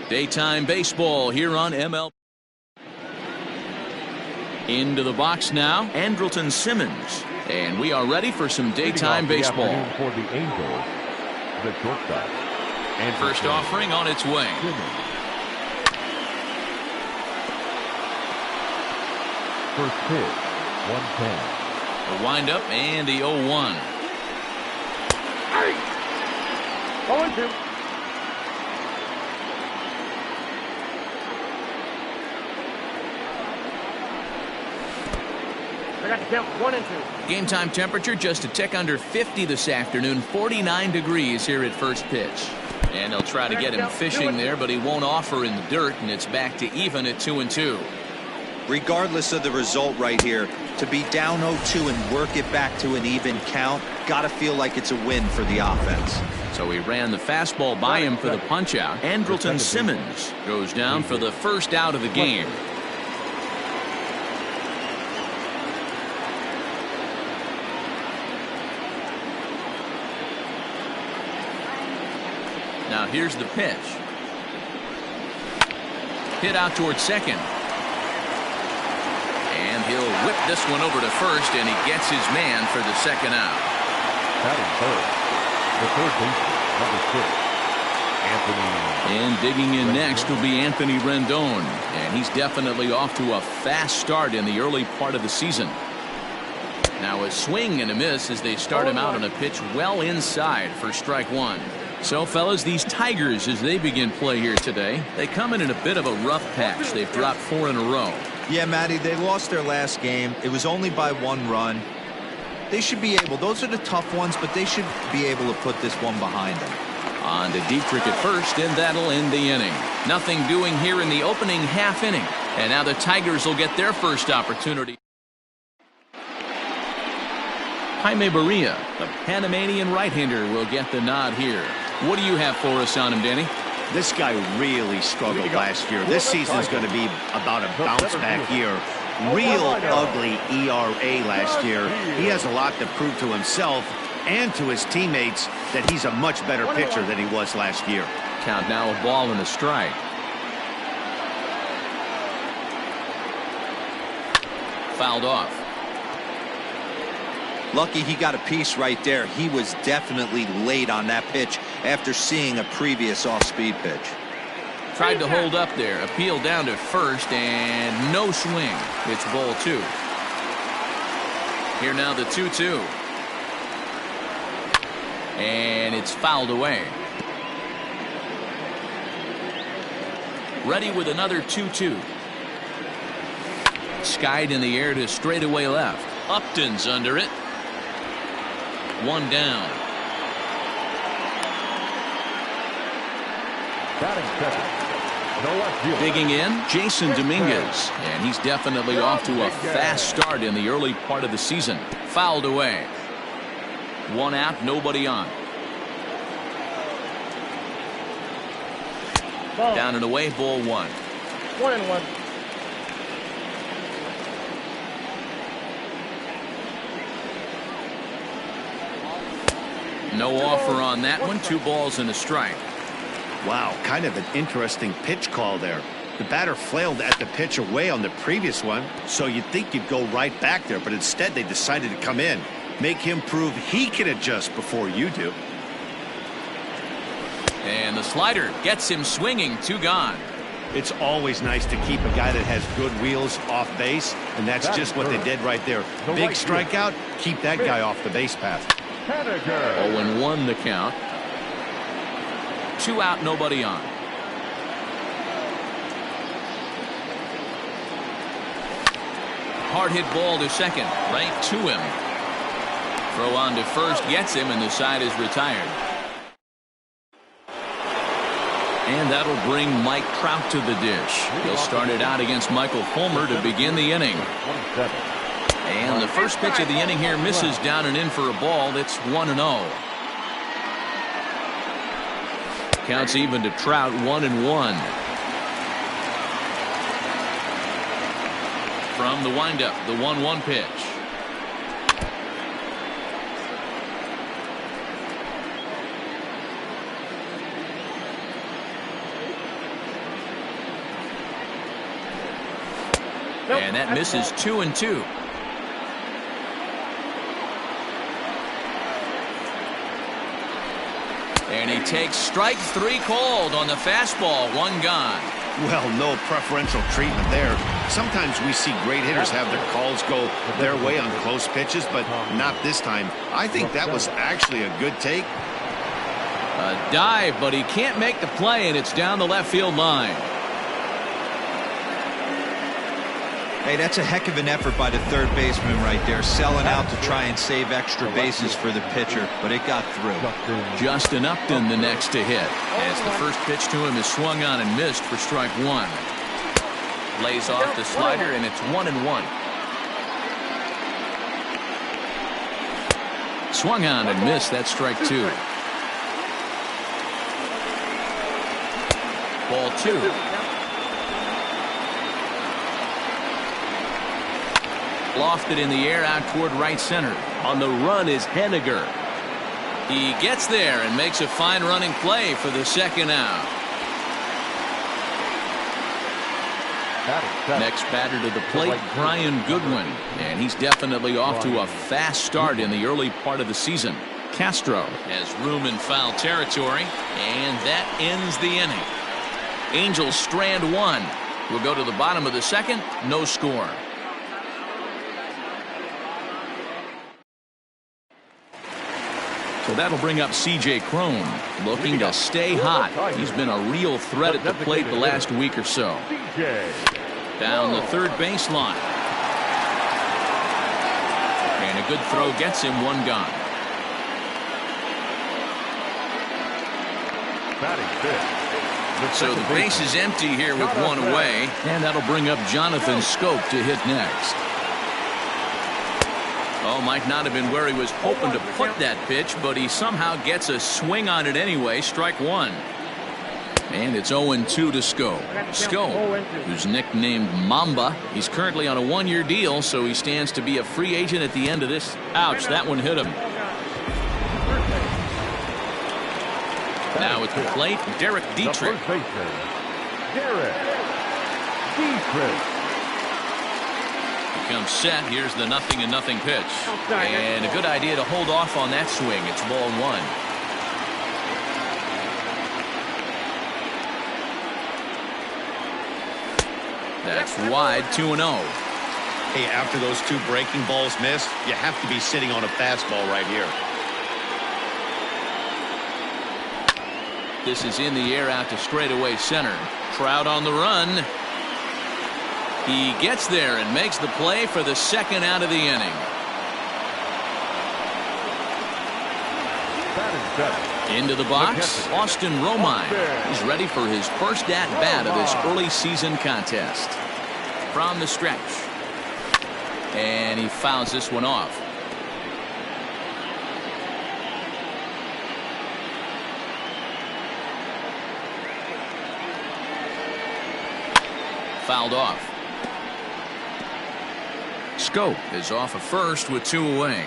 Daytime baseball here on ML. Into the box now, Andrelton Simmons. And we are ready for some daytime baseball. For the Angels, the shortstop. And first offering on its way. First pitch, 110. The windup and the 0-1. 0-2. I got the count 1-2. Game time temperature just a tick under 50 this afternoon. 49 degrees here at first pitch. And they'll try to get him fishing there, but he won't offer in the dirt, and it's back to even at 2-2. Regardless of the result right here, to be down 0-2 and work it back to an even count, gotta feel like it's a win for the offense. So he ran the fastball by him for the punch out. Andrelton Simmons goes down for the first out of the game. Now here's the pitch. Hit out towards second. And he'll whip this one over to first, and he gets his man for the second out. Batting third, the third baseman, number 6, Anthony. And digging in next will be Anthony Rendon. And he's definitely off to a fast start in the early part of the season. Now a swing and a miss as they start him out on a pitch well inside for strike one. So, fellas, these Tigers, as they begin play here today, they come in a bit of a rough patch. They've dropped 4 in a row. Yeah, Matty, they lost their last game. It was only by 1 run. They should be able, those are the tough ones, but they should be able to put this one behind them. On to Dietrich at first, and that'll end the inning. Nothing doing here in the opening half inning. And now the Tigers will get their first opportunity. Jaime Barria, the Panamanian right-hander, will get the nod here. What do you have for us on him, Danny? This guy really struggled last year. This season's going to be about a bounce back year. Real ugly ERA last year. He has a lot to prove to himself and to his teammates that he's a much better pitcher than he was last year. Count now a ball and a strike. Fouled off. Lucky he got a piece right there. He was definitely late on that pitch after seeing a previous off-speed pitch. Tried to hold up there. Appeal down to first, and no swing. It's ball 2. Here now the 2-2. And it's fouled away. Ready with another 2-2. Skied in the air to straightaway left. Upton's under it. 1 down. Digging in, Jason Dominguez. And he's definitely off to a fast start in the early part of the season. Fouled away. 1 out, nobody on. Down and away, ball 1. 1-1. No offer on that one. 2 balls and a strike. Wow, kind of an interesting pitch call there. The batter flailed at the pitch away on the previous one, so you'd think you'd go right back there, but instead they decided to come in. Make him prove he can adjust before you do. And the slider gets him swinging. 2 gone. It's always nice to keep a guy that has good wheels off base, and that's just what they did right there. Big strikeout, keep that guy off the base path. 0-1 the count. 2 out, nobody on. Hard hit ball to second, right to him. Throw on to first gets him, and the side is retired. And that'll bring Mike Trout to the dish. He'll start it out against Michael Fulmer to begin the inning. And the first pitch of the inning here misses down and in for a ball. That's 1-0. Counts even to Trout. 1-1. From the windup, the 1-1 pitch. that misses 2-2. And he takes strike 3 called on the fastball. 1 gone. Well, no preferential treatment there. Sometimes we see great hitters have their calls go their way on close pitches, but not this time. I think that was actually a good take. A dive, but he can't make the play, and it's down the left field line. Hey, that's a heck of an effort by the third baseman right there, selling out to try and save extra bases for the pitcher, but it got through. Justin Upton the next to hit, as the first pitch to him is swung on and missed for strike 1. Lays off the slider, and it's 1-1. Swung on and missed. That's strike 2. Ball 2. Lofted in the air out toward right center. On the run is Henniger. He gets there and makes a fine running play for the second out. Next batter to the plate, Brian Goodwin, and he's definitely off to a fast start in the early part of the season. Castro has room in foul territory, and that ends the inning. Angels strand 1. We'll go to the bottom of the second. No score. So that'll bring up C.J. Cron, looking to stay hot. He's been a real threat at the plate the last week or so. Down the third baseline. And a good throw gets him 1 gone. So the base is empty here with 1 away, and that'll bring up Jonathan Schoop to hit next. Oh, might not have been where he was hoping to put that pitch, but he somehow gets a swing on it anyway. Strike 1. And it's 0-2 to Schoop. Schoop, who's nicknamed Mamba, he's currently on a 1-year deal, so he stands to be a free agent at the end of this. Ouch, that one hit him. Now at the plate, Derek Dietrich. Comes set. Here's the 0-0 pitch, and a good idea to hold off on that swing. It's ball 1. That's wide. 2-0. Hey, after those 2 breaking balls missed, you have to be sitting on a fastball right here. This is in the air out to straightaway center. Trout on the run. He gets there and makes the play for the second out of the inning. Into the box, Austin Romine. He's ready for his first at-bat of this early season contest. From the stretch. And he fouls this one off. Fouled off. Schoop is off of first with 2 away.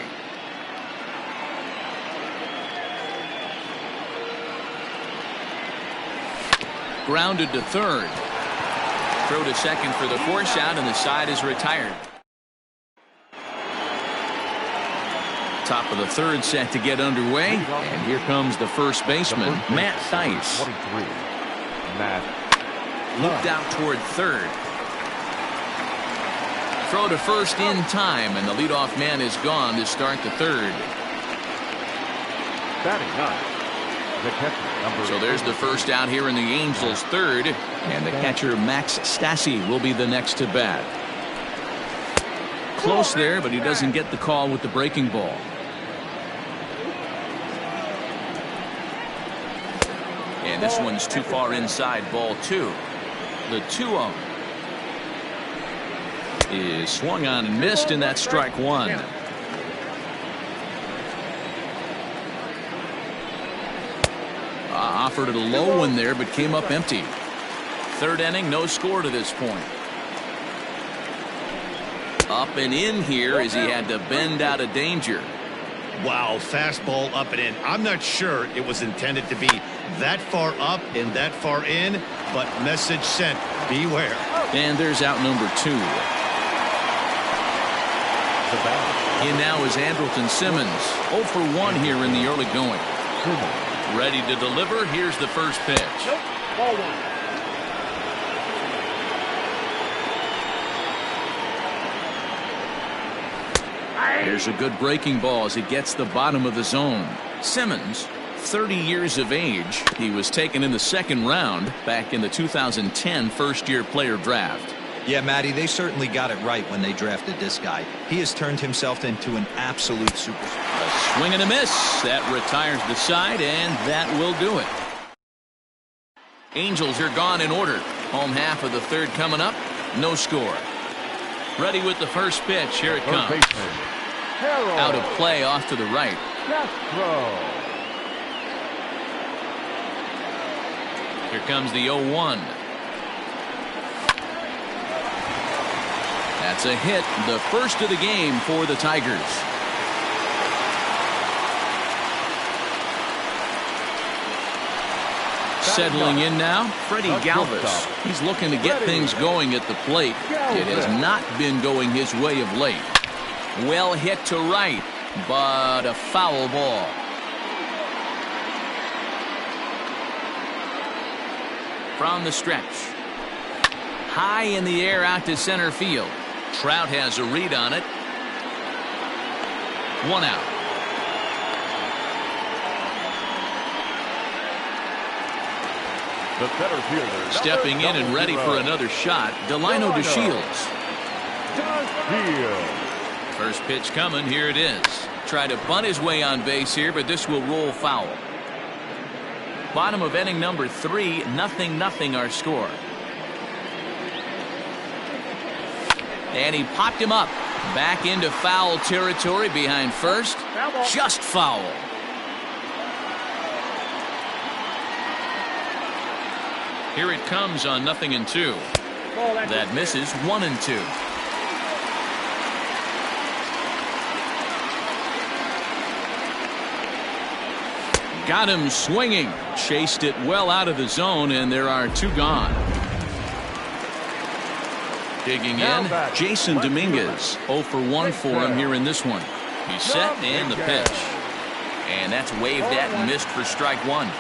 Grounded to third. Throw to second for the force out, and the side is retired. Top of the third set to get underway, and here comes the first baseman, Matt Thaiss. Looked out toward third. Throw to first in time, and the leadoff man is gone to start the third. So there's the first out here in the Angels' third, and the catcher Max Stassi will be the next to bat. Close there, but he doesn't get the call with the breaking ball. And this one's too far inside, ball 2. The 2-0 is swung on and missed, and that's strike 1. Offered it a low one there, but came up empty. Third inning, no score to this point. Up and in here as he had to bend out of danger. Wow, fastball up and in. I'm not sure it was intended to be that far up and that far in, but message sent, beware. And there's out number 2. the bat. In now is Andrelton Simmons. 0 for 1 here in the early going. Ready to deliver. Here's the first pitch. Ball 1. Here's a good breaking ball as it gets the bottom of the zone. Simmons, 30 years of age. He was taken in the second round back in the 2010 first-year player draft. Yeah, Matty, they certainly got it right when they drafted this guy. He has turned himself into an absolute superstar. A swing and a miss. That retires the side, and that will do it. Angels are gone in order. Home half of the third coming up. No score. Ready with the first pitch. Here it comes. Out of play off to the right. Here comes the 0-1. That's a hit, the first of the game for the Tigers. Settling in now, Freddie Galvis. He's looking to get things going at the plate. It has not been going his way of late. Well hit to right, but a foul ball. From the stretch. High in the air out to center field. Trout has a read on it. 1 out. The center fielder Stepping in and ready for another shot, Delino DeShields. First pitch coming. Here it is. Try to bunt his way on base here, but this will roll foul. Bottom of inning number 3, 0-0 our score. And he popped him up. Back into foul territory behind first. Just foul. Here it comes on 0-2. That misses. 1-2. Got him swinging. Chased it well out of the zone, and there are 2 gone. Digging in, Jason Dominguez. 0 for 1 for him here in this one. He's set, and the pitch. And that's waved at and missed for strike 1.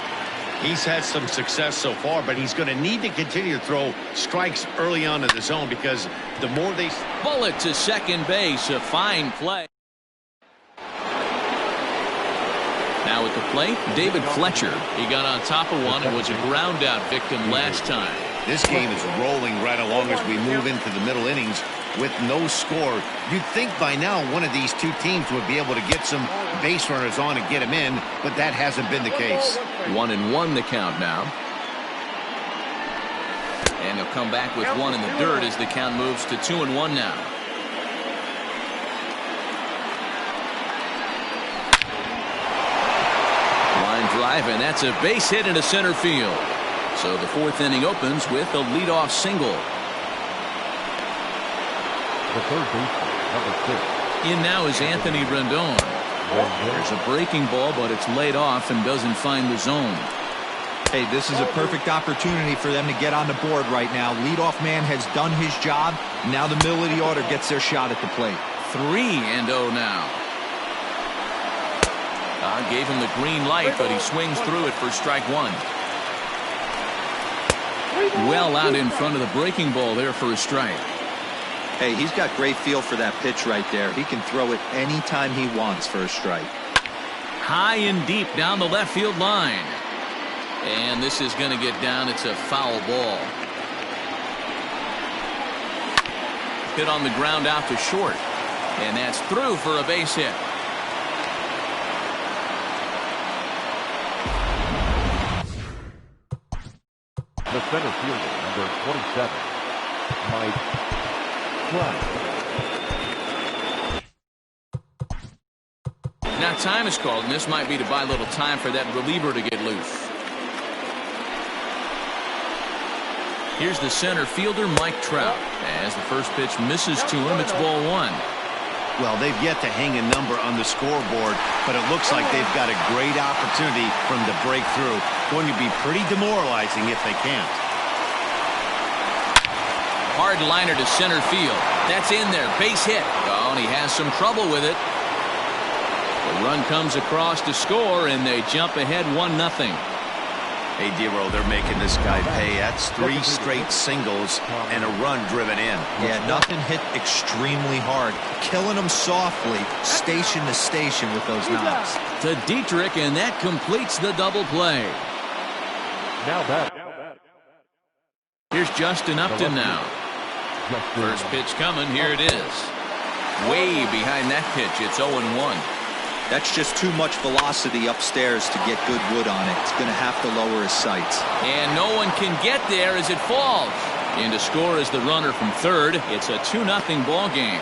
He's had some success so far, but he's going to need to continue to throw strikes early on in the zone because the more they... Bullet to second base. A fine play. Now at the plate, David Fletcher. He got on top of one and was a ground out victim last time. This game is rolling right along as we move into the middle innings with no score. You'd think by now one of these 2 teams would be able to get some base runners on and get them in, but that hasn't been the case. 1-1 the count now. And he'll come back with 1 in the dirt as the count moves to 2-1 now. Line drive, and that's a base hit into center field. So the 4th inning opens with a leadoff single. The third baseman, number 6. In now is Anthony Rendon. There's a breaking ball, but it's laid off and doesn't find the zone. Hey, this is a perfect opportunity for them to get on the board right now. Leadoff man has done his job. Now the middle of the order gets their shot at the plate. 3-0 now. Gave him the green light, but he swings through it for strike 1. Well out in front of the breaking ball there for a strike. Hey, he's got great feel for that pitch right there. He can throw it anytime he wants for a strike. High and deep down the left field line. And this is going to get down. It's a foul ball. Hit on the ground out to short. And that's through for a base hit. The center fielder, number 27, Mike Trout. Now time is called, and this might be to buy a little time for that reliever to get loose. Here's the center fielder, Mike Trout. As the first pitch misses to him, it's ball 1. Well, they've yet to hang a number on the scoreboard, but it looks like they've got a great opportunity for them to break through. Going to be pretty demoralizing if they can't. Hard liner to center field. That's in there. Base hit. Oh, and he has some trouble with it. The run comes across to score, and they jump ahead 1-0. Hey, Dero, they're making this guy pay. That's 3 straight singles and a run driven in. Yeah, nothing hit extremely hard. Killing them softly, station to station with those knocks. To Dietrich, and that completes the double play. Now that. Here's Justin Upton now. First pitch coming. Here it is. Way behind that pitch. It's 0-1. That's just too much velocity upstairs to get good wood on it. It's going to have to lower his sights. And no one can get there as it falls. In to score is the runner from third. It's a 2-0 ball game.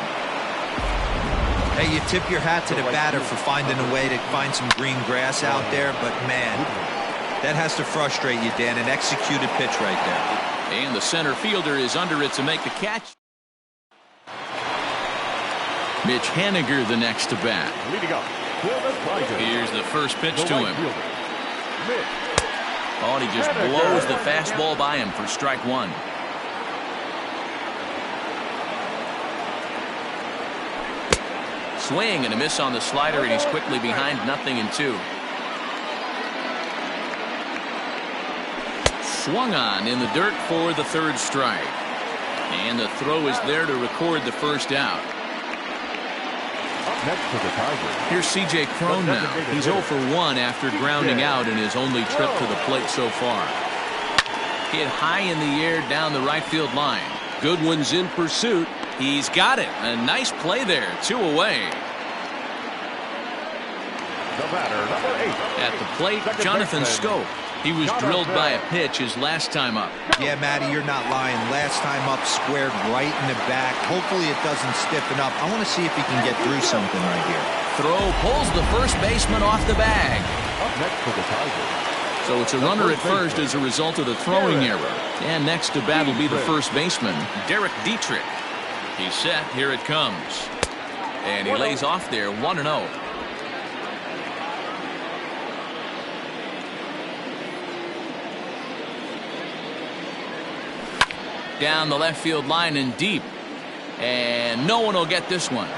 Hey, you tip your hat to the batter for finding a way to find some green grass out there, but man, that has to frustrate you, Dan. An executed pitch right there. And the center fielder is under it to make the catch. Mitch Haniger the next to bat. Leading up. Here's the first pitch to him. Oh, he just blows the fastball by him for strike one. Swing and a miss on the slider, and he's quickly behind 0-2. Swung on in the dirt for the third strike. And the throw is there to record the first out. Next to the Tigers. Here's C.J. Cron now. He's 0 for 1 after grounding out in his only trip to the plate so far. Hit high in the air down the right field line. Goodwin's in pursuit. He's got it. A nice play there. 2 away. The batter, number 8. At the plate, Jonathan Schoop. He was drilled by a pitch his last time up. Yeah, Matty, you're not lying. Last time up, squared right in the back. Hopefully it doesn't stiffen up. I want to see if he can get through something right here. Throw pulls the first baseman off the bag. Up next to the Tigers. So it's a runner at first as a result of the throwing error. And next to bat will be the first baseman, Derek Dietrich. He's set. Here it comes. And he lays off there 1-0. Down the left field line and deep. And no one will get this one.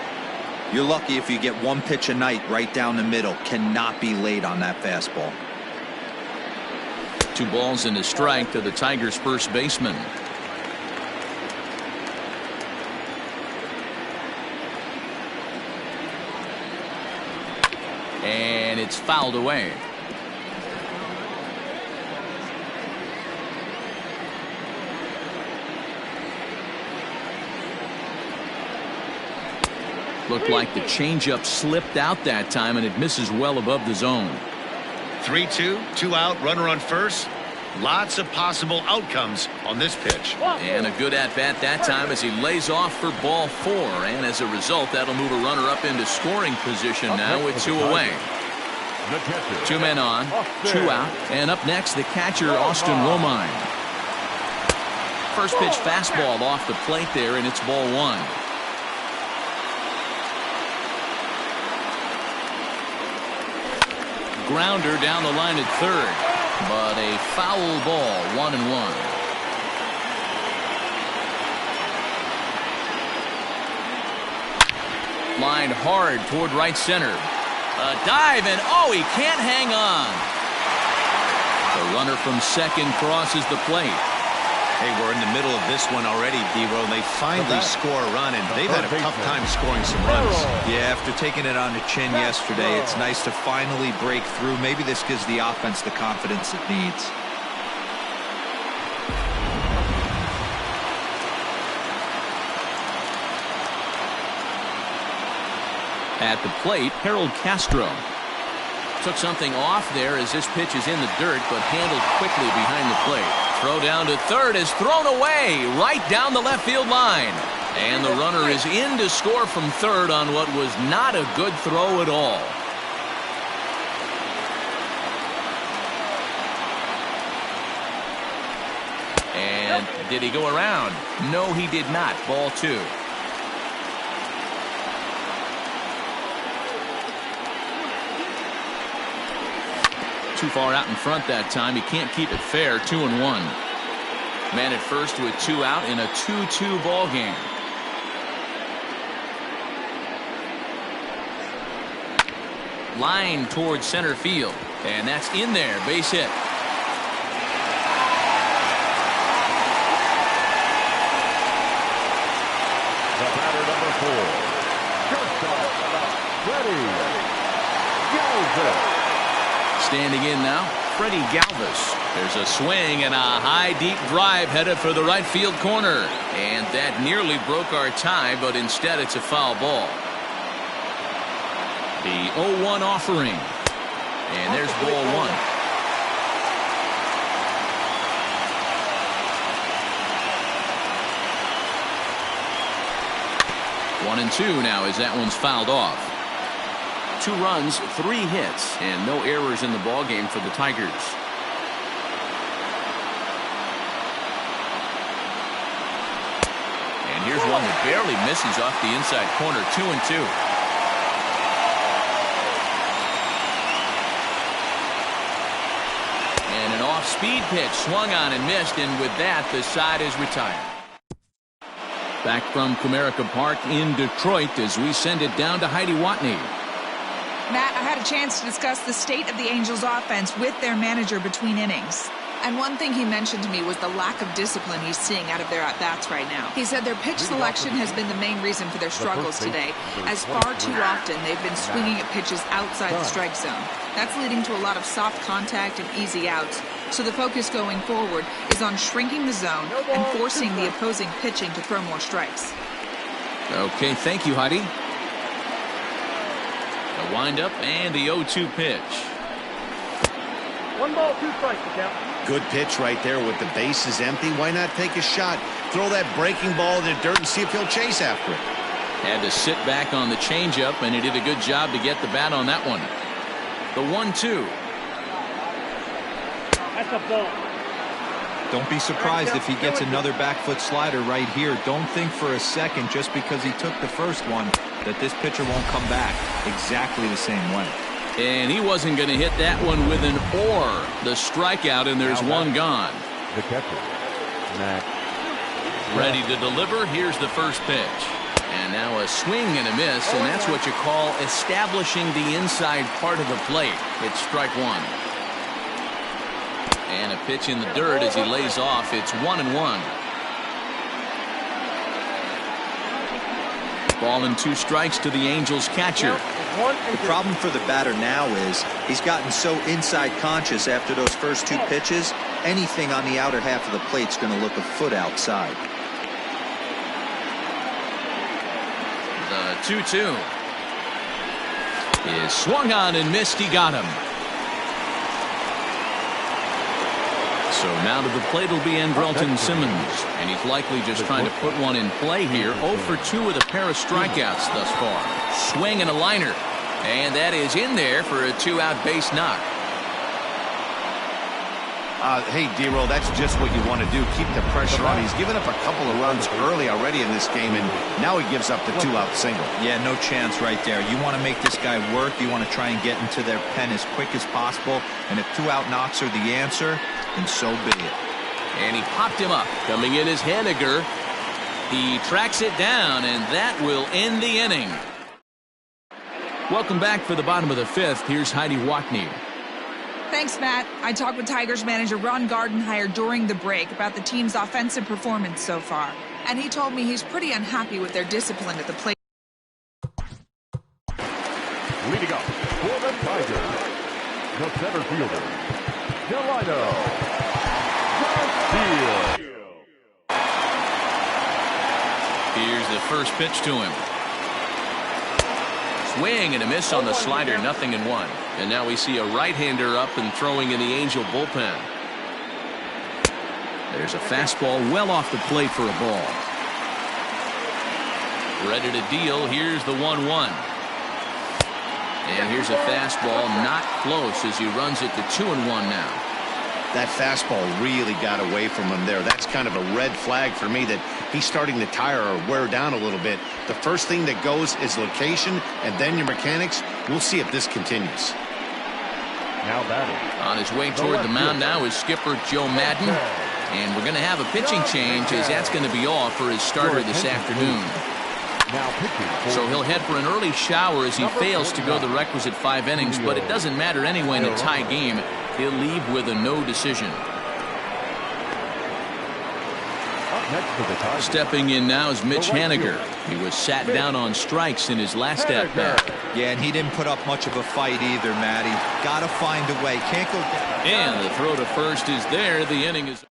You're lucky if you get one pitch a night right down the middle. Cannot be late on that fastball. 2 balls and a strike to the Tigers' first baseman. And it's fouled away. Looked like the changeup slipped out that time, and it misses well above the zone. 3-2, 2 out, runner on first. Lots of possible outcomes on this pitch. And a good at-bat that time as he lays off for ball 4. And as a result, that'll move a runner up into scoring position now with 2 away. 2 men on, 2 out. And up next, the catcher, Austin Romine. First pitch fastball off the plate there, and it's ball 1. Grounder down the line at third, but a foul ball. 1-1. Lined hard toward right center. A dive, and oh, he can't hang on. The runner from second crosses the plate. Hey, we're in the middle of this one already, D-Row. They finally score a run, and they've had a tough time scoring some runs. Yeah, after taking it on the chin yesterday, it's nice to finally break through. Maybe this gives the offense the confidence it needs. At the plate, Harold Castro. Took something off there as this pitch is in the dirt, but handled quickly behind the plate. Throw down to third is thrown away right down the left field line. And the runner is in to score from third on what was not a good throw at all. And did he go around? No, he did not. Ball 2. Too far out in front that time. He can't keep it fair. 2-1. Man at first with 2 out in a 2-2 ball game. Line towards center field, and that's in there. Base hit. The batter, number 4. Shortstop, Freddie Galvis. Standing in now, Freddie Galvis. There's a swing and a high, deep drive headed for the right field corner. And that nearly broke our tie, but instead it's a foul ball. The 0-1 offering. And there's ball 1. One and 2 now as that one's fouled off. 2 runs, 3 hits, and no errors in the ball game for the Tigers. And here's one that barely misses off the inside corner. 2 and 2. And an off-speed pitch swung on and missed, and with that, the side is retired. Back from Comerica Park in Detroit as we send it down to Heidi Watney. Matt, I had a chance to discuss the state of the Angels offense with their manager between innings. And one thing he mentioned to me was the lack of discipline he's seeing out of their at-bats right now. He said their pitch selection has been the main reason for their struggles today, as far too often they've been swinging at pitches outside the strike zone. That's leading to a lot of soft contact and easy outs. So the focus going forward is on shrinking the zone and forcing the opposing pitching to throw more strikes. Okay, thank you, Heidi. The windup and the 0-2 pitch. 1 ball, 2 strikes to count. Good pitch right there with the bases empty. Why not take a shot? Throw that breaking ball in the dirt and see if he'll chase after it. Had to sit back on the changeup, and he did a good job to get the bat on that one. The 1-2. That's a ball. Don't be surprised if he gets another back foot slider right here. Don't think for a second, just because he took the first one, that this pitcher won't come back exactly the same way. And he wasn't going to hit that one with an or. The strikeout, and there's one gone. The catcher, Matt. Ready to deliver. Here's the first pitch. And now a swing and a miss, and that's what you call establishing the inside part of the plate. It's strike 1. And a pitch in the dirt as he lays off. It's 1-1. Ball and 2 strikes to the Angels catcher. The problem for the batter now is he's gotten so inside conscious after those first 2 pitches. Anything on the outer half of the plate's going to look a foot outside. The 2-2 is swung on and missed. He got him. So now to the plate will be Andrelton Simmons, and he's likely just trying to put one in play here. 0 for 2 with a pair of strikeouts thus far. Swing and a liner, and that is in there for a 2-out base knock. Hey, D-Roll, that's just what you want to do. Keep the pressure on. He's given up a couple of runs early already in this game, and now he gives up the 2-out single. Yeah, no chance right there. You want to make this guy work. You want to try and get into their pen as quick as possible, and if 2-out knocks are the answer, then so be it. And he popped him up. Coming in is Haniger. He tracks it down, and that will end the inning. Welcome back for the bottom of the 5th. Here's Heidi Watney. Thanks, Matt. I talked with Tigers manager Ron Gardenhire during the break about the team's offensive performance so far. And he told me he's pretty unhappy with their discipline at the plate. Leading up for the Tigers, the center fielder, Delino Garcia. Here's the first pitch to him. Swing and a miss on the slider, 0-1. And now we see a right-hander up and throwing in the Angel bullpen. There's a fastball well off the plate for a ball. Ready to deal. Here's the 1-1. And here's a fastball not close as he runs it to 2-1 now. That fastball really got away from him there. That's kind of a red flag for me that he's starting to tire or wear down a little bit. The first thing that goes is location and then your mechanics. We'll see if this continues. Now batting. On his way toward the mound now is skipper Joe Madden. And we're going to have a pitching change, as that's going to be all for his starter this afternoon. So he'll head for an early shower as he fails to go the requisite 5 innings, but it doesn't matter anyway in a tie game. He'll leave with a no decision. Stepping in now is Mitch Haniger. He was sat down on strikes in his last at-bat. Yeah, and he didn't put up much of a fight either, Matty. Got to find a way. Can't go down. And the throw to first is there. The inning is...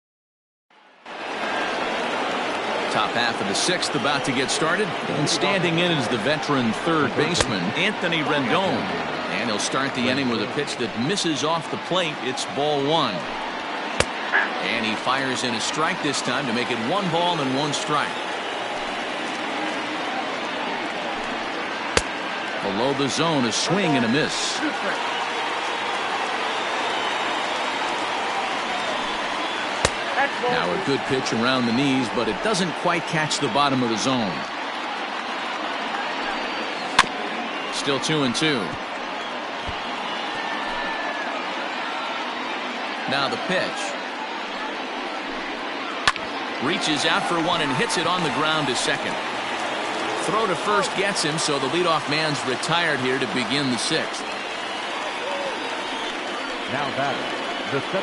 Top half of the 6th about to get started. And standing in is the veteran third baseman, Anthony Rendon. And he'll start the inning with a pitch that misses off the plate. It's ball 1. And he fires in a strike this time to make it 1 ball and 1 strike. Below the zone, a swing and a miss. Now a good pitch around the knees, but it doesn't quite catch the bottom of the zone. Still 2-2. Now the pitch. Reaches out for one and hits it on the ground to second. Throw to first gets him, so the leadoff man's retired here to begin the 6th. Now batter.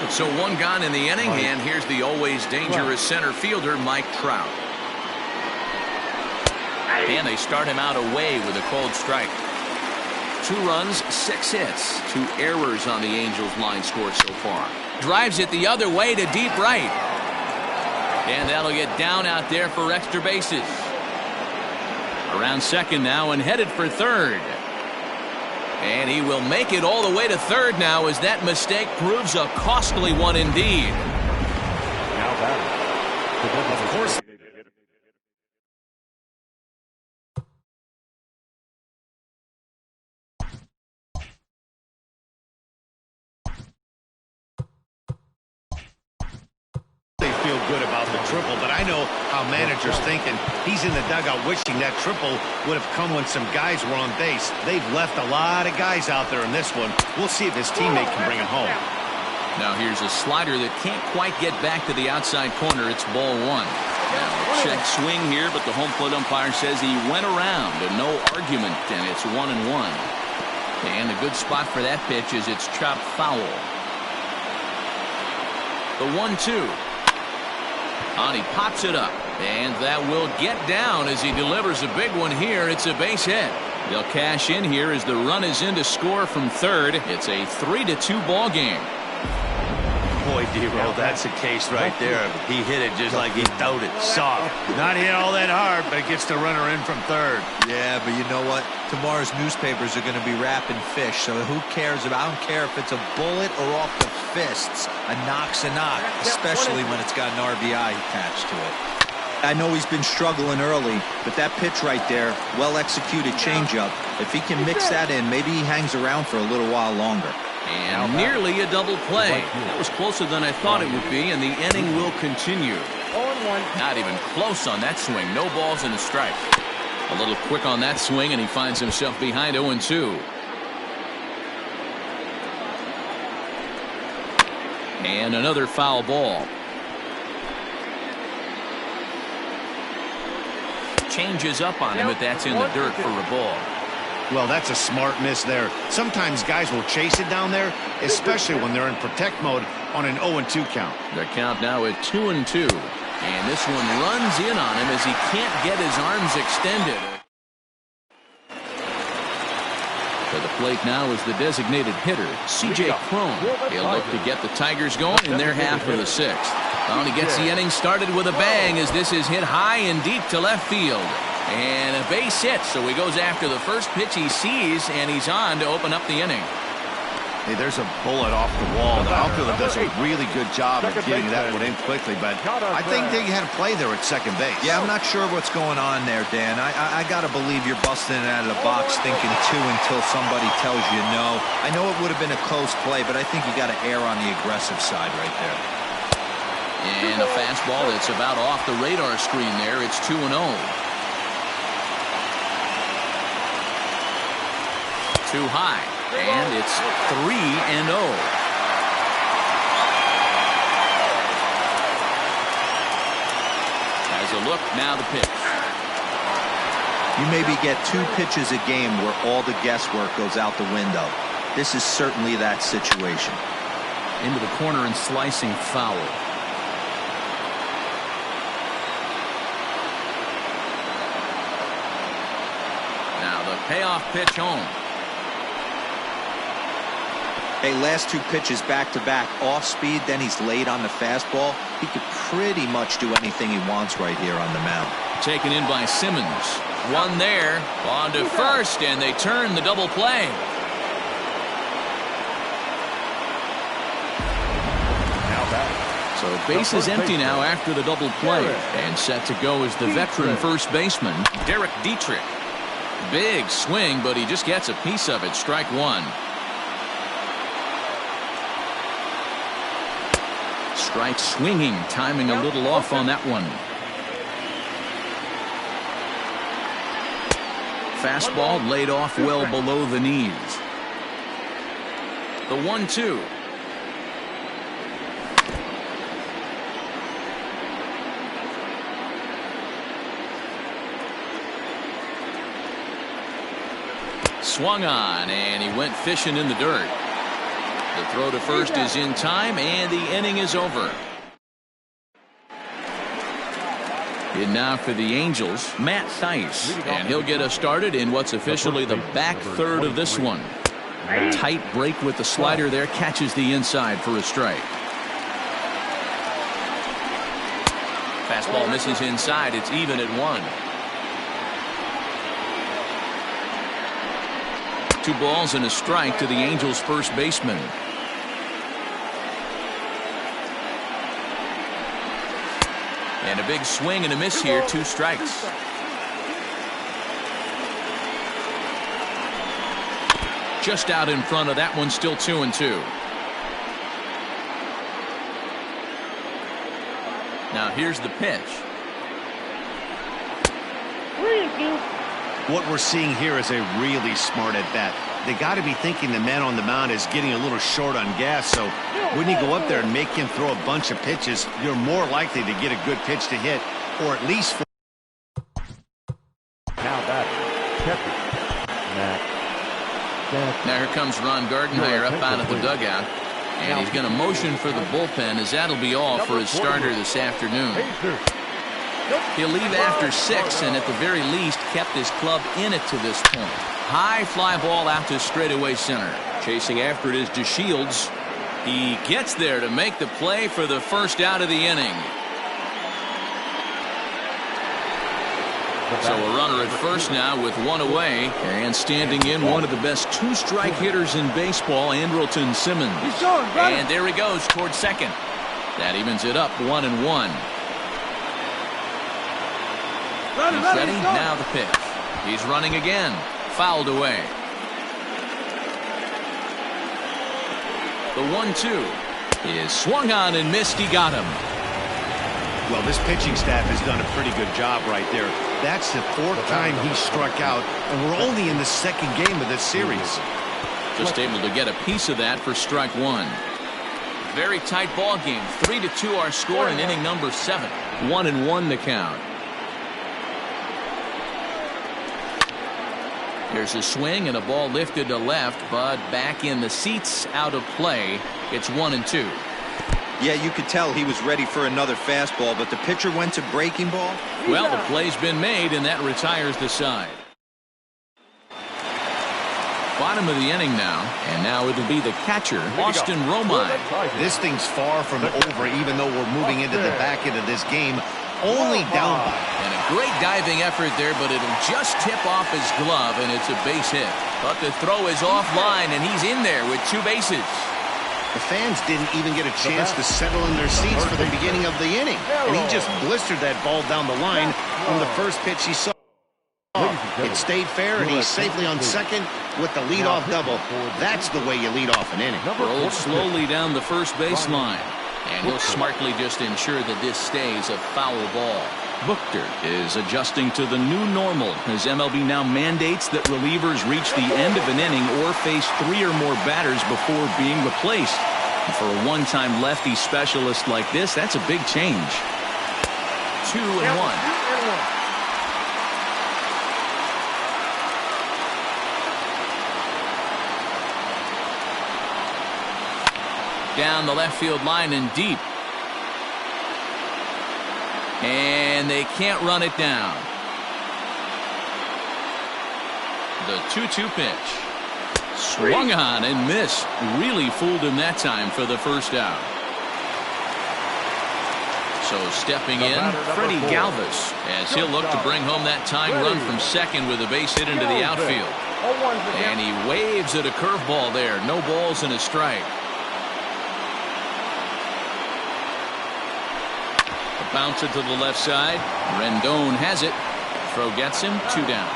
So 1 gone in the inning, and here's the always dangerous center fielder, Mike Trout. And they start him out away with a cold strike. 2 runs, 6 hits, 2 errors on the Angels line score so far. Drives it the other way to deep right. And that'll get down out there for extra bases. Around second now and headed for third. And he will make it all the way to third now, as that mistake proves a costly one indeed. Now batter. Of course. Feel good about the triple, but I know how managers thinking. He's in the dugout wishing that triple would have come when some guys were on base. They've left a lot of guys out there in this one. We'll see if his teammate can bring him home. Now here's a slider that can't quite get back to the outside corner. It's ball 1. Now check swing here, but the home plate umpire says he went around and no argument, and it's 1-1. And a good spot for that pitch is it's chopped foul. The 1-2. And he pops it up, and that will get down as he delivers a big one here. It's a base hit. They'll cash in here as the run is in to score from third. It's a 3-2 ball game. Boy, D-Roll, that's a case right there. He hit it just like he thought it. Soft. Not hit all that hard, but it gets the runner in from third. Yeah, but you know what? Tomorrow's newspapers are going to be wrapping fish, so who cares about? I don't care if it's a bullet or off the fists. A knock's a knock, especially when it's got an RBI attached to it. I know he's been struggling early, but that pitch right there, well-executed changeup, if he can mix that in, maybe he hangs around for a little while longer. And nearly a double play. That was closer than I thought it would be, and the inning will continue. Not even close on that swing. No balls and a strike. A little quick on that swing, and he finds himself behind 0-2. And another foul ball. Changes up on him, but that's in the dirt for a ball. Well, that's a smart miss there. Sometimes guys will chase it down there, especially when they're in protect mode on an 0-2 count. The count now at 2-2. And this one runs in on him as he can't get his arms extended. To the plate now is the designated hitter, C.J. Cron. He'll look to get the Tigers going in their half of the 6th. And he gets the inning started with a bang as this is hit high and deep to left field. And a base hit, so he goes after the first pitch he sees, and he's on to open up the inning. Hey, there's a bullet off the wall. The outfielder does a really good job of getting that one in quickly, but I think they had a play there at second base. Yeah, I'm not sure what's going on there, Dan. I got to believe you're busting it out of the box thinking 2 until somebody tells you no. I know it would have been a close play, but I think you got to err on the aggressive side right there. And a fastball that's about off the radar screen there. It's 2-0. Too high, and it's 3-0. a look. Now the pitch. You maybe get 2 pitches a game where all the guesswork goes out the window. This is certainly that situation. Into the corner and slicing foul. Now the payoff pitch home. Hey, last 2 pitches back-to-back, off speed, then he's laid on the fastball. He could pretty much do anything he wants right here on the mound. Taken in by Simmons. One there, on to first, and they turn the double play. Now back. So base is empty now after the double play. And set to go is the veteran first baseman, Derek Dietrich. Big swing, but he just gets a piece of it. Strike one. Strike swinging, timing a little off on that one. Fastball laid off well below the knees. The 1-2. Swung on, and he went fishing in the dirt. The throw to first is in time, and the inning is over. In now for the Angels, Matt Thaiss, and he'll get us started in what's officially the back third of this one. Tight break with the slider there, catches the inside for a strike. Fastball misses inside. It's even at 1. 2 balls and a strike to the Angels' first baseman. And a big swing and a miss here. 2 strikes. Just out in front of that one, still 2-2. Now here's the pitch. 3-2. What we're seeing here is a really smart at bat. They got to be thinking the man on the mound is getting a little short on gas, so when you go up there and make him throw a bunch of pitches, you're more likely to get a good pitch to hit, or at least for. Now back. Now here comes Ron Gardenhire up out of the dugout, and he's going to motion for the bullpen, as that'll be all for his starter this afternoon. He'll leave after 6, and at the very least kept his club in it to this point. High fly ball out to straightaway center. Chasing after it is DeShields. He gets there to make the play for the first out of the inning. So a runner at first now with 1 away, and standing in one of the best 2-strike hitters in baseball, Andrelton Simmons. And there he goes towards second. That evens it up 1-1. He's ready. Now the pitch. He's running again. Fouled away. The 1-2 is swung on and missed. He got him. Well, this pitching staff has done a pretty good job right there. That's the 4th time he struck out, and we're only in the 2nd game of this series. Just able to get a piece of that for strike 1. Very tight ball game. 3-2 our score in inning number 7. 1-1 the count. Here's a swing and a ball lifted to left, but back in the seats, out of play. It's 1-2. Yeah, you could tell he was ready for another fastball, but the pitcher went to breaking ball. Well, the play's been made, and that retires the side. Bottom of the inning now, and now it'll be the catcher, Austin Romine. This thing's far from over, even though we're moving into the back end of this game. Only down by. And a great diving effort there, but it'll just tip off his glove, and it's a base hit. But the throw is offline, and he's in there with 2 bases. The fans didn't even get a chance to settle in their seats for the beginning of the inning, and he just blistered that ball down the line from the first pitch he saw. It stayed fair, and he's safely on second with the leadoff double. That's the way you lead off an inning. Rolled slowly down the first baseline, and he'll smartly just ensure that this stays a foul ball. Buchter is adjusting to the new normal as MLB now mandates that relievers reach the end of an inning or face 3 or more batters before being replaced. And for a one-time lefty specialist like this, that's a big change. 2-1. Down the left field line and deep. And they can't run it down. The 2-2 pitch. Swung on and missed. Really fooled him that time for the first out. So stepping in, Freddie Galvis, as he'll look to bring home that tying run from second with a base hit into the outfield. And he waves at a curveball there. No balls and a strike. A bouncer to the left side. Rendon has it. Throw gets him. 2 down.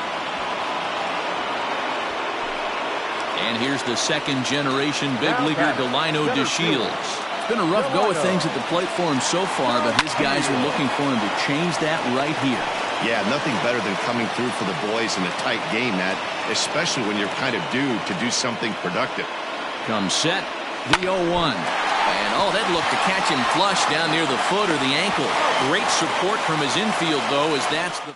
And here's the second generation big leaguer Delino DeShields. It's been a rough go of things at the plate for him so far, but his guys are looking for him to change that right here. Yeah, nothing better than coming through for the boys in a tight game, Matt, especially when you're kind of due to do something productive. Comes set, the 0-1. And that looked to catch him flush down near the foot or the ankle. Great support from his infield, though, as that's the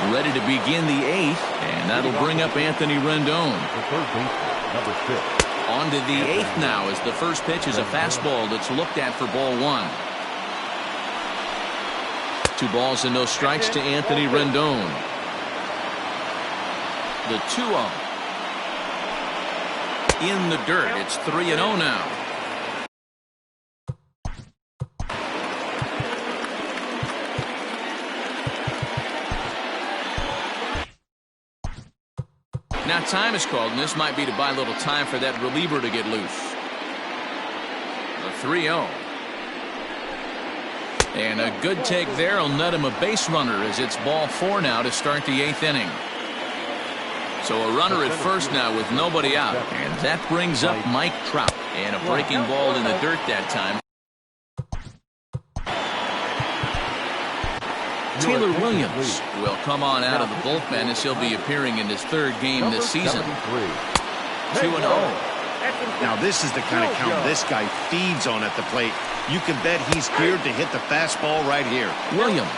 ready to begin the 8th, and that'll bring up Anthony Rendon. The third baseman, number 6. On to the 8th now, as the first pitch is a fastball that's looked at for ball 1. 2 balls and no strikes to Anthony Rendon. The 2-0. In the dirt. It's 3-0 now. Now time is called, and this might be to buy a little time for that reliever to get loose. The 3-0. And a good take there will net him a base runner, as it's ball 4 now to start the 8th inning. So a runner at first now with nobody out, and that brings up Mike Trout. And a breaking ball in the dirt that time. Taylor Williams will come on out of the bullpen as he'll be appearing in his 3rd game this season. 2-0. Now this is the kind of count this guy feeds on at the plate. You can bet he's geared to hit the fastball right here. Williams,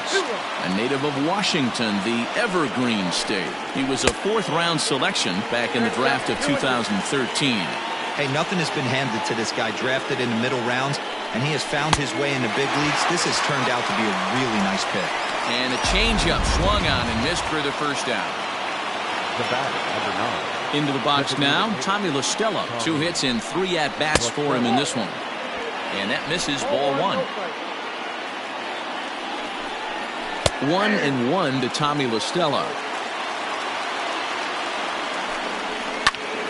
a native of Washington, the Evergreen State. He was a 4th-round selection back in the draft of 2013. Hey, nothing has been handed to this guy. Drafted in the middle rounds, and he has found his way in the big leagues. This has turned out to be a really nice pick. And a changeup swung on and missed for the first out. The batter, number 9. Into the box now, Tommy La Stella. 2 hits and 3 at-bats for him in this one. And that misses ball 1. 1-1 to Tommy La Stella.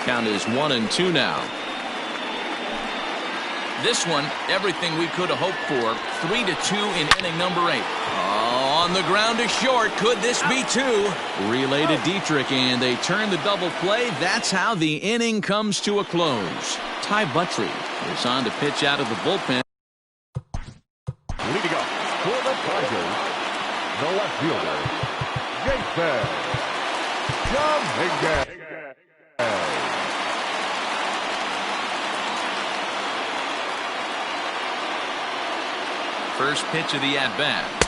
Count is 1-2 now. This one, everything we could have hoped for. 3-2 in inning number 8. On the ground to short. Could this be 2? Relay to Dietrich, and they turn the double play. That's how the inning comes to a close. Ty Buttrey is on to pitch out of the bullpen. Leading up for the Tigers, the left fielder, Jason Dominguez. First pitch of the at-bat.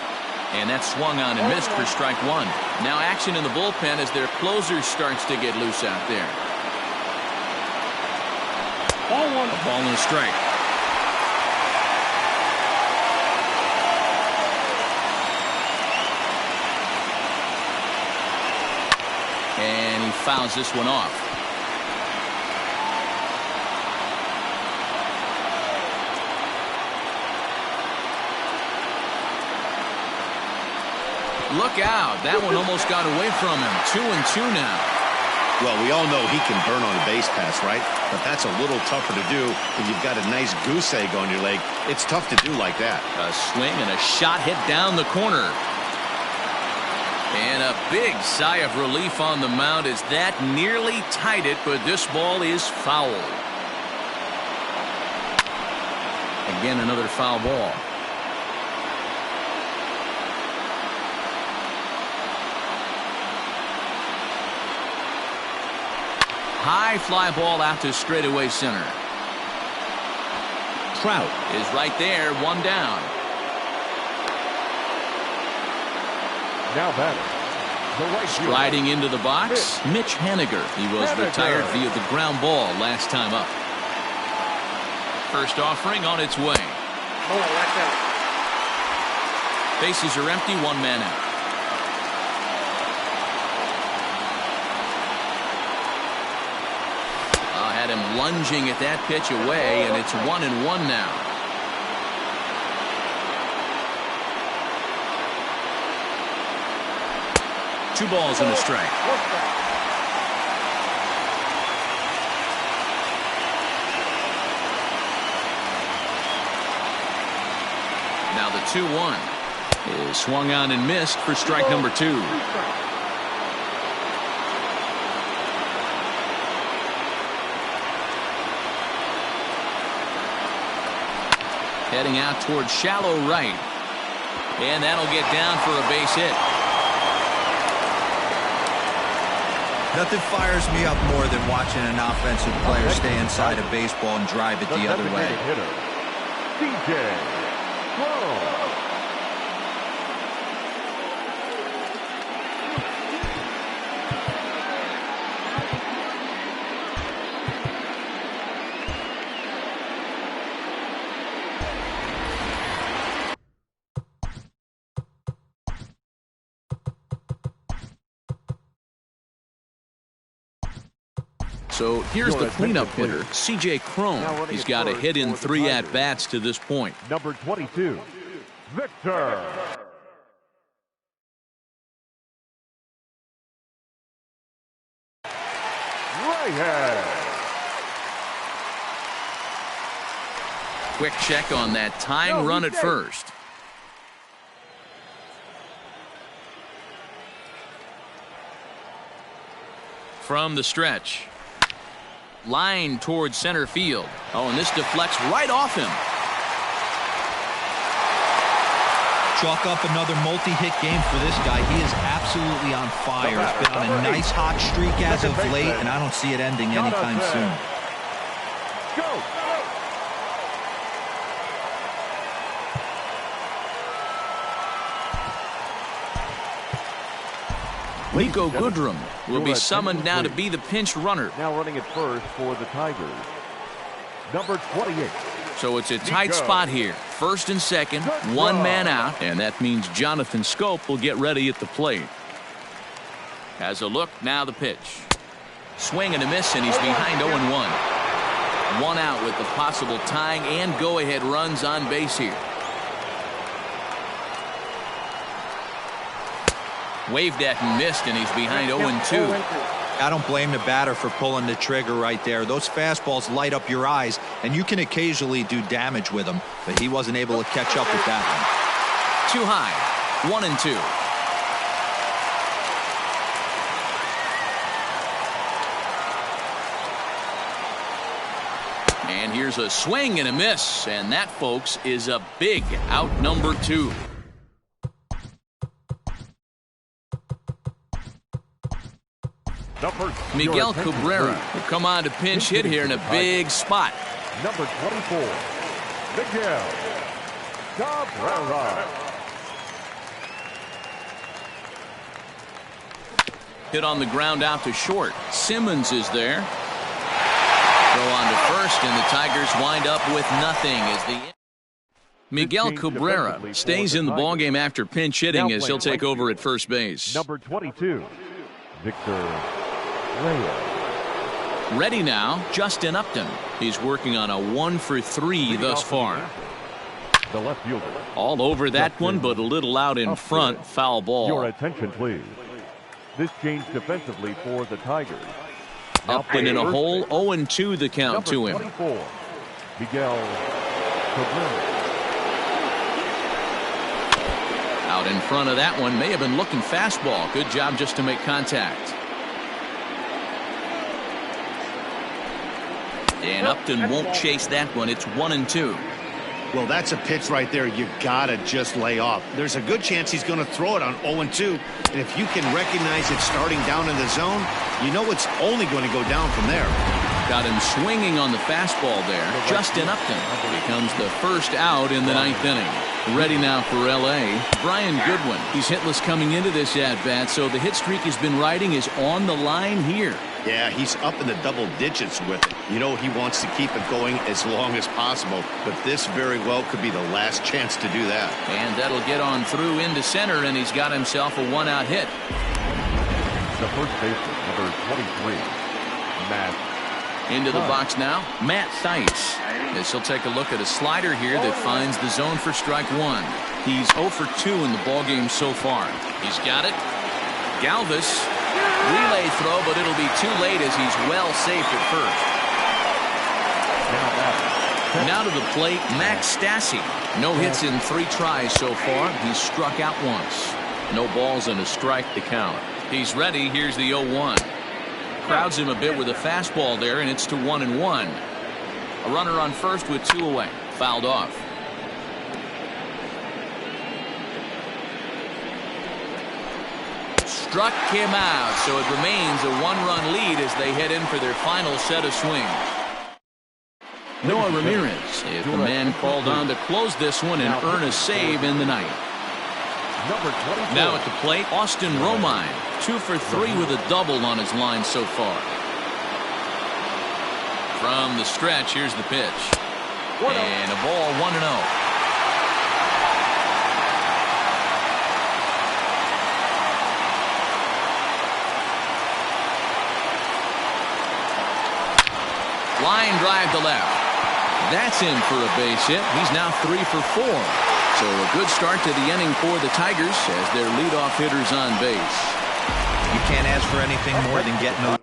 And that swung on and missed for strike 1. Now action in the bullpen as their closer starts to get loose out there. Ball 1. A ball and a strike. And he fouls this one off. Look out. That one almost got away from him. 2-2 now. Well, we all know he can burn on a base pass, right? But that's a little tougher to do when you've got a nice goose egg on your leg. It's tough to do like that. A swing and a shot hit down the corner. And a big sigh of relief on the mound as that nearly tied it, but this ball is foul. Again, another foul ball. High fly ball out to straightaway center. Trout is right there, 1 down. Now batting, the right fielder. Riding into the box, Mitch Haniger. He was retired via the ground ball last time up. First offering on its way. Bases are empty, one man out. Had him lunging at that pitch away, and it's 1-1 now. Two balls and a strike. Now the 2-1 is swung on and missed for strike number 2. Heading out towards shallow right. And that'll get down for a base hit. Nothing fires me up more than watching an offensive player stay inside a baseball and drive it the other way. Hitter, C.J. Cron. So here's the cleanup hitter, C.J. Cron. He's got a hit in 3 at-bats to this point. Number 22, Victor. Reyes. Quick check on that tying run at first. From the stretch. Line towards center field. Oh, and this deflects right off him. Chalk up another multi-hit game for this guy. He is absolutely on fire. He's been on a nice hot streak as of late, and I don't see it ending anytime soon. Go. Niko Goodrum will be summoned now to be the pinch runner. Now running at first for the Tigers. Number 28. So it's a tight spot here. First and second, one man out, and that means Jonathan Schoop will get ready at the plate. Has a look, now the pitch. Swing and a miss, and he's behind 0-1. One out with the possible tying and go-ahead runs on base here. Waved at and missed, and he's behind 0-2. I don't blame the batter for pulling the trigger right there. Those fastballs light up your eyes, and you can occasionally do damage with them, but he wasn't able to catch up with that one. Too high, 1-2. And here's a swing and a miss, and that, folks, is a big out number 2. Miguel Cabrera will come on to pinch hit here in a big spot. Number 24, Miguel Cabrera. Hit on the ground out to short. Simmons is there. Throw on to first, and the Tigers wind up with nothing as the Miguel Cabrera stays in the ballgame after pinch hitting as he'll take over at first base. Number 22, Victor Reyes. Ready now, Justin Upton. He's working on a 1-for-3 thus far. The left fielder. All over that one, but a little out in front. Foul ball. Your attention, please. This change defensively for the Tigers. Upton in a hole, 0-2 the count to him. 24, Miguel Cabrera. Out in front of that one, may have been looking fastball. Good job just to make contact. And Upton won't chase that one. It's 1-2. Well, that's a pitch right there you gotta just lay off. There's a good chance he's going to throw it on 0-2, and if you can recognize it starting down in the zone, you know it's only going to go down from there. Got him swinging on the fastball there. Justin Upton becomes the first out in the 9th inning. Ready now for L.A., Brian Goodwin. He's hitless coming into this at-bat, so the hit streak he's been riding is on the line here. Yeah, he's up in the double digits with it. You know, he wants to keep it going as long as possible, but this very well could be the last chance to do that. And that'll get on through into center, and he's got himself a one-out hit. The first baseman, number 23, Matt. Into the box now, Matt Thaiss. As he'll take a look at a slider here that finds the zone for strike one. He's 0 for 2 in the ballgame so far. He's got it. Galvis, relay throw, but it'll be too late as he's well safe at first. Now to the plate, Max Stassi. No hits in 3 tries so far. He's struck out once. No balls and a strike to count. He's ready. Here's the 0-1. Crowds him a bit with a fastball there, and it's to 1-1. A runner on first with 2 away. Fouled off. Struck him out, so it remains a 1-run lead as they head in for their final set of swings. Noah Ramirez, if the man called on to close this one and earn a save in the ninth. Now at the plate, Austin Romine, 2 for 3 with a double on his line so far. From the stretch, here's the pitch. And a ball 1-0. Line drive to left. That's in for a base hit. He's now 3 for 4. So a good start to the inning for the Tigers as their leadoff hitter's on base. You can't ask for anything more than getting a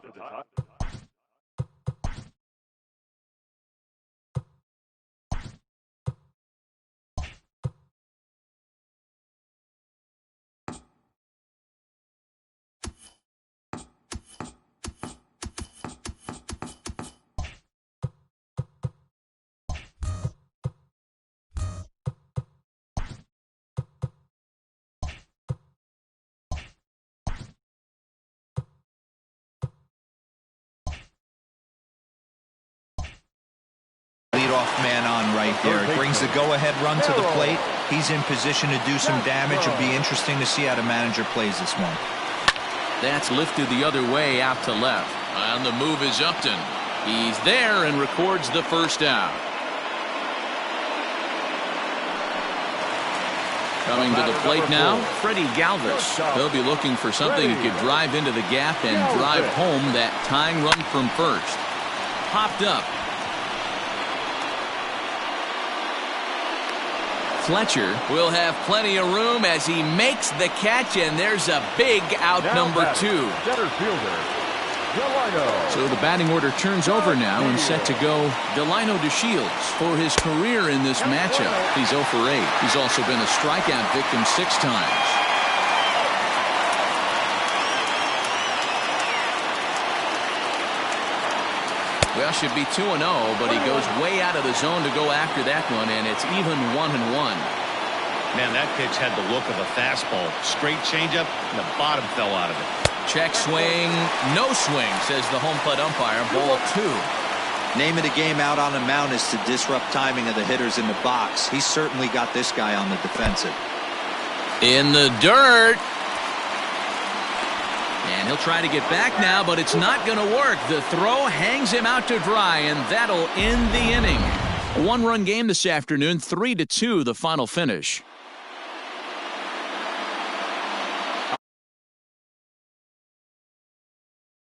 leadoff man on right there. It brings the go-ahead run to the plate. He's in position to do some damage. It'll be interesting to see how the manager plays this one. That's lifted the other way out to left. On the move is Upton. He's there and records the first out. Coming to the plate now, Freddie Galvis. They'll be looking for something he could drive into the gap and drive home that tying run from first. Popped up. Fletcher will have plenty of room as he makes the catch, and there's a big out number 2. Center fielder, Delino. So the batting order turns over now and set to go Delino DeShields for his career in this matchup. He's 0 for 8. He's also been a strikeout victim 6 times. Well, should be 2-0, but he goes way out of the zone to go after that one, and it's even 1-1. Man, that pitch had the look of a fastball. Straight changeup, and the bottom fell out of it. Check swing, no swing, says the home plate umpire. Ball 2. Name of the game out on the mound is to disrupt timing of the hitters in the box. He's certainly got this guy on the defensive. In the dirt. And he'll try to get back now, but it's not going to work. The throw hangs him out to dry, and that'll end the inning. A 1-run game this afternoon, 3-2 the final finish.